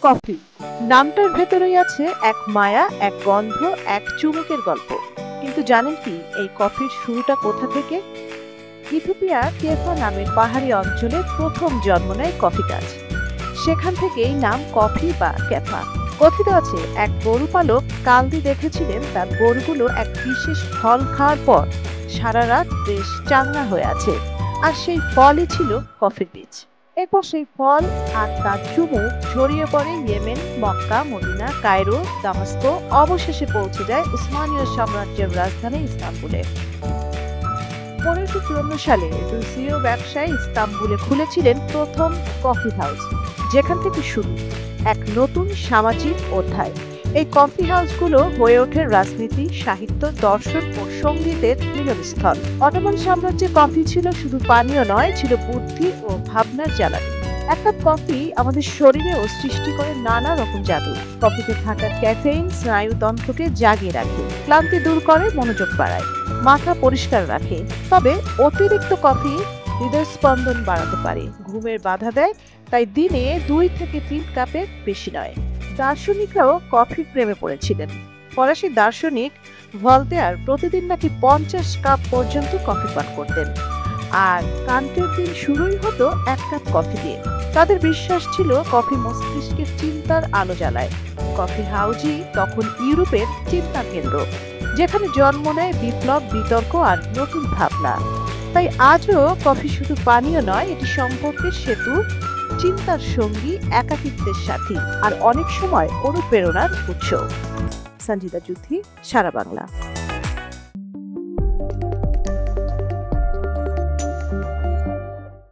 Coffee নামটার ভেতরেই আছে এক মায়া, এক গন্ধ, এক চুমুকের গল্প। কিন্তু জানেন কি এই কফির শুরুটা কোথা থেকে? ইথিওপিয়ার কেফা নামের পাহাড়ি অঞ্চলে প্রথম জন্ম নেয় কফি গাছ। সেখান থেকেই নাম কফি বা ক্যাফা। কথিত আছে এক গরু পালক কালদি দেখেছিলেন তার গরুগুলো এক বিশেষ ফল খাওয়ার পর সারা রাত বেশ চাঙ্গা হয়ে আছে, আর সেই ফলই ছিল কফির বীজ। এরপর সেই ফল আর তার চুমুক ছড়িয়ে পড়ে ইয়েমেন, মক্কা, মদিনা, কায়রো, দামাস্কো, অবশেষে পৌঁছে যায় উসমানীয় সাম্রাজ্যের রাজধানী ইস্তাম্বুলে। 1554 সালে রুশীয় ব্যবসায়ী ইস্তাম্বুলে খুলেছিলেন প্রথম কফি হাউস, যেখান থেকে শুরু এক নতুন সামাজিক অধ্যায়। এই কফি হাউসগুলো হয়ে ওঠে রাজনীতি, সাহিত্য, দর্শন ও সঙ্গীতের মিলনস্থল। অটোমান সাম্রাজ্যে কফি ছিল শুধু পানীয় নয়, ছিল বুদ্ধি ও ভাবনার জ্বালানি। এক কাপ কফি আমাদের শরীরেও সৃষ্টি করে নানা রকম জাদু। কফিতে থাকা ক্যাফেইন স্নায়ুতন্ত্রকে জাগিয়ে রাখে, ক্লান্তি দূর করে, মনোযোগ বাড়ায়, মাথা পরিষ্কার রাখে। তবে অতিরিক্ত কফি হৃদস্পন্দন বাড়াতে পারে, ঘুমের বাধা দেয়, তাই দিনে 2 থেকে 3 কাপের বেশি নয়। দার্শনিকরাও কফির প্রেমে পড়েছিলেন। ফরাসি দার্শনিক ভলতেয়ার প্রতিদিন নাকি 50 কাপ পর্যন্ত কফি পান করতেন, আর কান্টের দিন শুরুই হতো 1 কাপ কফি দিয়ে। তাদের বিশ্বাস ছিল কফি মস্তিষ্কের চিন্তার আলো জ্বালায়। কফি হাউসই তখন ইউরোপের চিন্তা কেন্দ্র, যেখানে জন্ম নেয় বিপ্লব, বিতর্ক আর নতুন ভাবনা। তাই আজও কফি শুধু পানীয় নয়, এটি সম্পর্কের সেতু, চিন্তার সঙ্গী, একাকিত্বের সাথী, আর অনেক সময় অনুপ্রেরণার উৎস। সঞ্জিতা যুথি, সারা বাংলা।